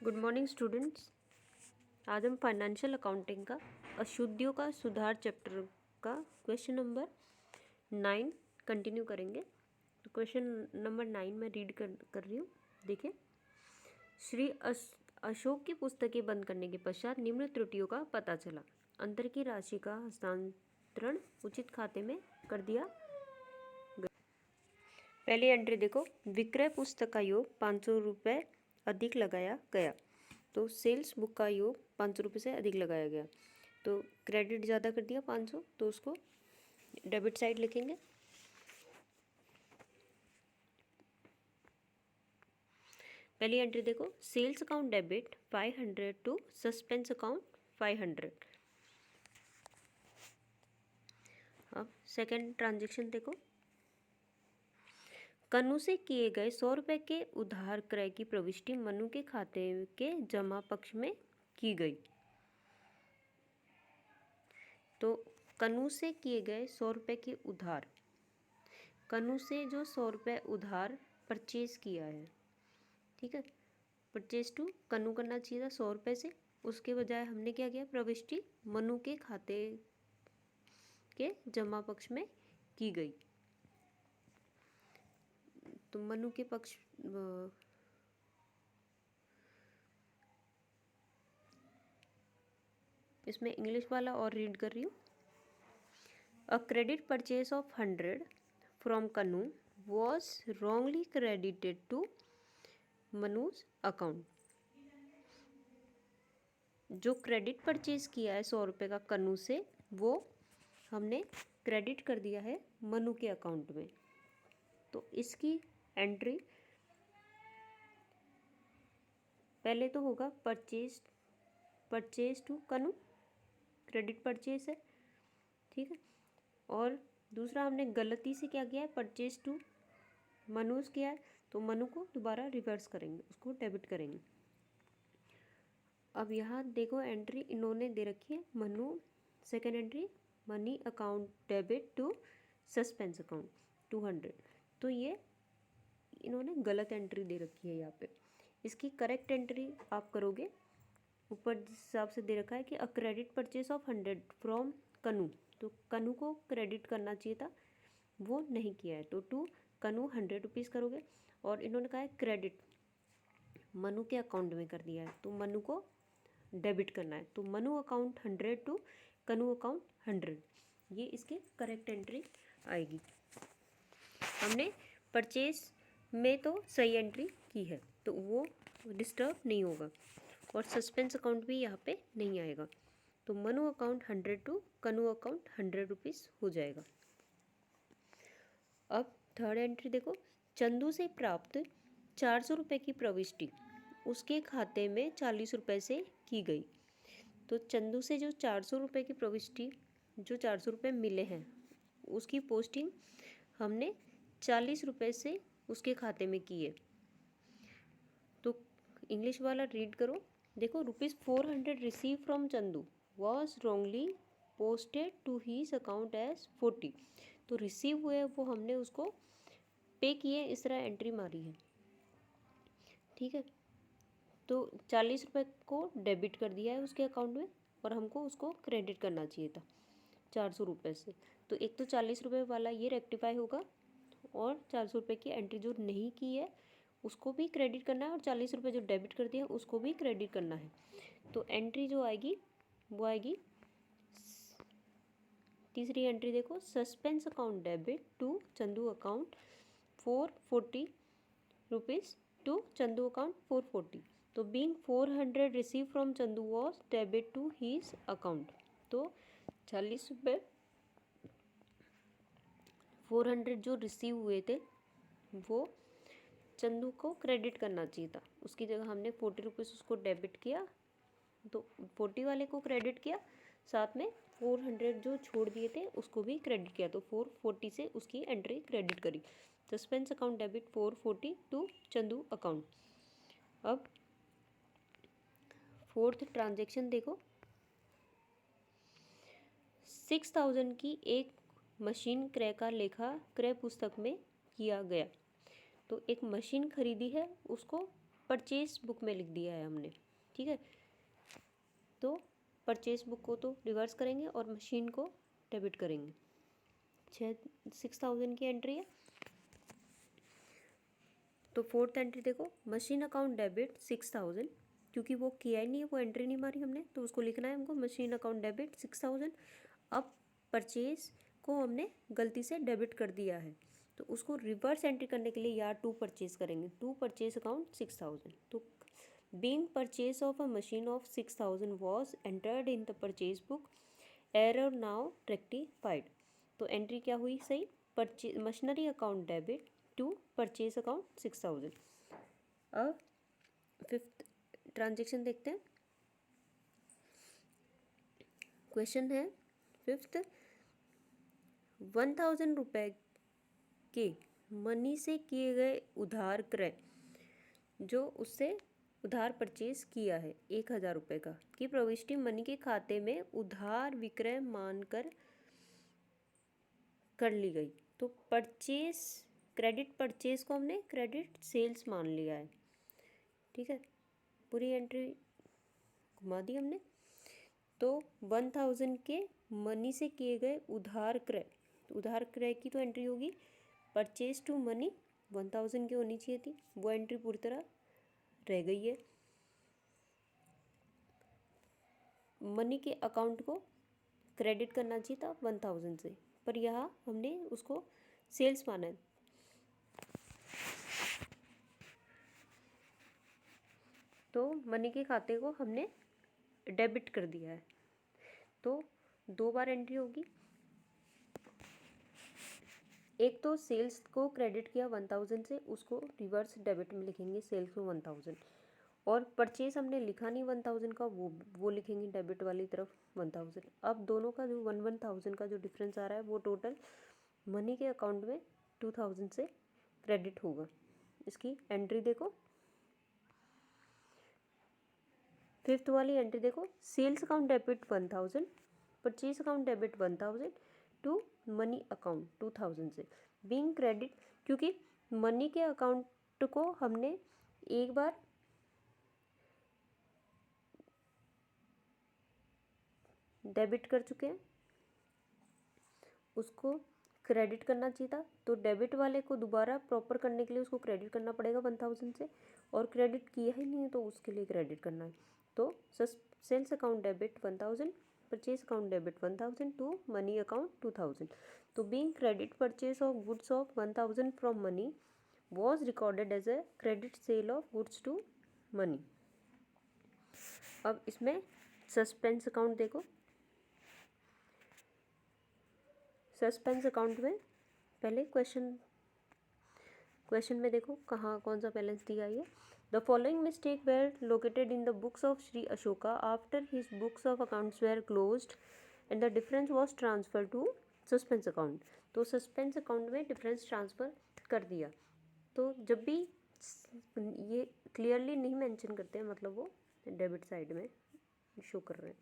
Good morning students. आज हम financial accounting का अशुद्धियों का सुधार चैप्टर का क्वेश्चन नंबर 9 कंटिन्यू करेंगे। तो क्वेश्चन नंबर 9 मैं रीड कर रही हूँ। देखिए, अशोक की पुस्तकें बंद करने के पश्चात निम्न त्रुटियों का पता चला। अंतर की राशि का हस्तांतरण उचित खाते में कर दिया। पहली एंट्री देखो, विक्रय पुस्तक का योग 500 रुपये अधिक लगाया गया। तो सेल्स बुक का योग 500 रुपये से अधिक लगाया गया, तो क्रेडिट ज़्यादा कर दिया 500, तो उसको डेबिट साइड लिखेंगे। पहली एंट्री देखो, sales account debit 500 to suspense account 500। अब सेकेंड ट्रांजेक्शन देखो, कन्नू से किए गए 100 रुपये के उधार क्रय की प्रविष्टि मनु के खाते के जमा पक्ष में की गई। तो कन्नू से किए गए 100 रुपये के उधार, कन्नू से जो 100 रुपये उधार परचेज किया है, ठीक है, परचेज टू कन्नू करना चाहिए था 100 रुपये से, उसके बजाय हमने क्या किया, प्रविष्टि मनु के खाते के जमा पक्ष में की गई। तो मनु के पक्ष इसमें इंग्लिश वाला और रीड कर रही हूँ। A credit purchase of 100 from Kannu was wrongly credited to Manuj account. जो क्रेडिट परचेज किया है 100 रुपये का कन्नू से, वो हमने क्रेडिट कर दिया है मनु के अकाउंट में। तो इसकी एंट्री पहले तो होगा purchase to Kannu, credit purchase है, ठीक है। और दूसरा हमने गलती से क्या किया है, परचेज टू मनुज किया है, तो मनु को दोबारा रिवर्स करेंगे, उसको डेबिट करेंगे। अब यहाँ देखो एंट्री इन्होंने दे रखी है Manu, second entry Mani account debit to suspense account 200, तो ये इन्होंने गलत एंट्री दे रखी है यहाँ पे। इसकी करेक्ट एंट्री आप करोगे, ऊपर जिस हिसाब से दे रखा है कि a credit purchase of 100 from Kannu, तो कन्नू को क्रेडिट करना चाहिए था, वो नहीं किया है, तो टू कन्नू 100 रुपीज़ करोगे। और इन्होंने कहा है क्रेडिट मनु के अकाउंट में कर दिया है, तो मनु को डेबिट करना है, तो Manu account 100 to Kannu account 100, ये इसकी करेक्ट एंट्री आएगी। हमने परचेज में तो सही एंट्री की है, तो वो डिस्टर्ब नहीं होगा, और सस्पेंस अकाउंट भी यहाँ पे नहीं आएगा, तो Manu account 100 to Kannu account 100 रुपीज़ हो जाएगा। अब थर्ड एंट्री देखो, चंदू से प्राप्त 400 रुपये की प्रविष्टि उसके खाते में 40 रुपये से की गई। तो चंदू से जो 400 रुपये की प्रविष्टि, जो 400 रुपये मिले हैं, उसकी पोस्टिंग हमने 40 रुपये से उसके खाते में की है। तो इंग्लिश वाला रीड करो, देखो, ₹400 receive from Chandu was wrongly posted to his account as 40। तो रिसीव हुए वो हमने उसको पे किए, इस तरह एंट्री मारी है, ठीक है। तो 40 रुपये को डेबिट कर दिया है उसके अकाउंट में, और हमको उसको क्रेडिट करना चाहिए था 400 रुपये से। तो एक तो 40 रुपये वाला ये रेक्टिफाई होगा, और 400 रुपये की एंट्री जो नहीं की है उसको भी क्रेडिट करना है, और 40 रुपये जो डेबिट कर दिया उसको भी क्रेडिट करना है। तो एंट्री जो आएगी वो आएगी, तीसरी एंट्री देखो, suspense account debit to Chandu account 440 rupees to Chandu account 440। तो being 400 receive from Chandu was debit to his account. तो 40 रुपये 400 जो रिसीव हुए थे वो चंदू को क्रेडिट करना चाहिए था, उसकी जगह हमने 40 रुपीज़ उसको डेबिट किया, तो 40 वाले को क्रेडिट किया, साथ में 400 जो छोड़ दिए थे उसको भी क्रेडिट किया, तो 440 से उसकी एंट्री क्रेडिट करी। Suspense account debit 440 to Chandu account. अब फोर्थ ट्रांजेक्शन देखो, 6000 की एक मशीन क्रय का लेखा क्रय पुस्तक में किया गया। तो एक मशीन खरीदी है, उसको परचेज बुक में लिख दिया है हमने, ठीक है। तो परचेज बुक को तो रिवर्स करेंगे और मशीन को डेबिट करेंगे। 6,000 की एंट्री है। तो फोर्थ एंट्री देखो, मशीन अकाउंट डेबिट 6,000, क्योंकि वो किया ही नहीं है, वो एंट्री नहीं मारी हमने, तो उसको लिखना है हमको मशीन अकाउंट डेबिट 6,000। अब परचेज को हमने गलती से डेबिट कर दिया है, तो उसको रिवर्स एंट्री करने के लिए यार टू परचेज करेंगे, टू परचेज अकाउंट 6,000। तो being purchase of a machine of 6,000 was entered in the purchase book, error now rectified. तो एंट्री क्या हुई सही, purchase machinery account debit to purchase account 6,000। अब फिफ्थ ट्रांजेक्शन देखते हैं। क्वेश्चन है फिफ्थ, 1,000 रुपये के मनी से किए गए उधार क्रय, जो उससे उधार परचेज किया है 1,000 रुपये का, की प्रविष्टि मनी के खाते में उधार विक्रय मानकर कर ली गई। तो परचेज, क्रेडिट परचेज को हमने क्रेडिट सेल्स मान लिया है, ठीक है। पूरी एंट्री घुमा दी हमने। तो 1,000 के मनी से किए गए उधार क्रय, उधार क्रय की तो एंट्री होगी परचेज टू मनी 1,000 की होनी चाहिए थी, वो एंट्री पूरी तरह रह गई है। मनी के अकाउंट को क्रेडिट करना चाहिए था 1,000 से, पर यहाँ हमने उसको सेल्स माना है। तो मनी के खाते को हमने डेबिट कर दिया है, तो 2 बार एंट्री होगी। एक तो सेल्स को क्रेडिट किया 1,000 से, उसको रिवर्स डेबिट में लिखेंगे सेल्स को 1,000, और परचेज हमने लिखा नहीं 1,000 का, वो लिखेंगे डेबिट वाली तरफ 1,000। अब दोनों का जो 1,000 का जो डिफरेंस आ रहा है वो टोटल मनी के अकाउंट में 2,000 से क्रेडिट होगा। इसकी एंट्री देखो, फिफ्थ वाली एंट्री देखो, sales account debit 1,000, purchase account debit 1,000 to Mani account 2,000 से, बीइंग क्रेडिट, क्योंकि मनी के अकाउंट को हमने एक बार डेबिट कर चुके हैं, उसको क्रेडिट करना चाहिए था, तो डेबिट वाले को दोबारा प्रॉपर करने के लिए उसको क्रेडिट करना पड़ेगा 1,000 से, और क्रेडिट किया ही नहीं है तो उसके लिए क्रेडिट करना है। तो sales account debit 1,000, purchase account debit 1,000 to Mani account 2,000। तो being credit purchase of goods of 1,000 from Mani was recorded as a credit sale of goods to Mani. अब इसमें सस्पेंस अकाउंट देखो, सस्पेंस अकाउंट में पहले क्वेश्चन में देखो कहाँ कौन सा बैलेंस दिया है। The following mistake were located in the books of Shri Ashoka after his books of accounts were closed and the difference was transfer to suspense account. तो सस्पेंस अकाउंट में डिफरेंस ट्रांसफ़र कर दिया। तो जब भी ये क्लियरली नहीं मेंशन करते हैं, मतलब वो डेबिट साइड में शो कर रहे हैं।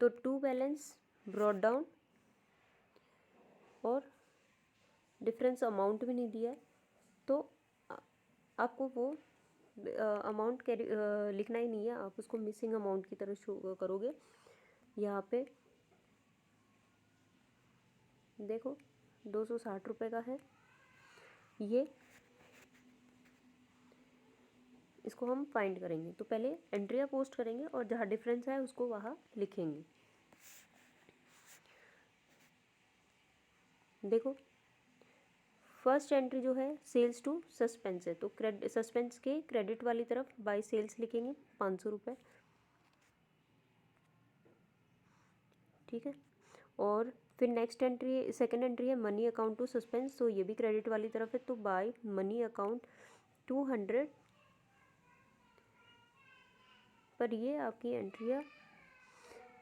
तो टू बैलेंस ब्रॉट डाउन और डिफरेंस अमाउंट भी नहीं दिया है, तो आपको वो अमाउंट कैरी लिखना ही नहीं है, आप उसको मिसिंग अमाउंट की तरह शो करोगे। यहाँ पे देखो 260 रुपये का है ये, इसको हम फाइंड करेंगे। तो पहले एंट्रियाँ पोस्ट करेंगे और जहाँ डिफरेंस है उसको वहाँ लिखेंगे। देखो फर्स्ट एंट्री जो है सेल्स टू सस्पेंस है, तो सस्पेंस के क्रेडिट वाली तरफ बाय सेल्स लिखेंगे 500 रुपये, ठीक है। और फिर नेक्स्ट एंट्री, सेकंड एंट्री है मनी अकाउंट टू सस्पेंस, तो ये भी क्रेडिट वाली तरफ है, तो बाय मनी अकाउंट 200। पर ये आपकी एंट्रियाँ,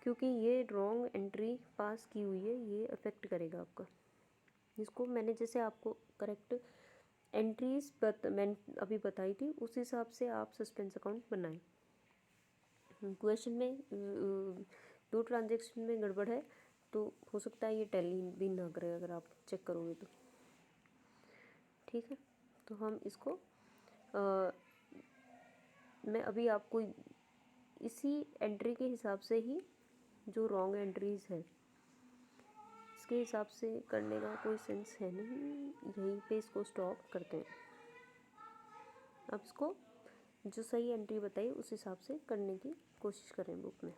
क्योंकि ये रॉन्ग एंट्री पास की हुई है, ये अफेक्ट करेगा आपका। इसको मैंने जैसे आपको करेक्ट एंट्रीज मैंने अभी बताई थी, उस हिसाब से आप सस्पेंस अकाउंट बनाएं। क्वेश्चन में 2 ट्रांजेक्शन में गड़बड़ है, तो हो सकता है ये टैली भी ना करे अगर आप चेक करोगे तो, ठीक है। तो हम इसको मैं अभी आपको इसी एंट्री के हिसाब से ही जो रॉन्ग एंट्रीज है इसके हिसाब से करने का कोई सेंस है नहीं, यहीं पे इसको स्टॉप करते हैं। अब इसको जो सही एंट्री बताई उस हिसाब से करने की कोशिश करें बुक में।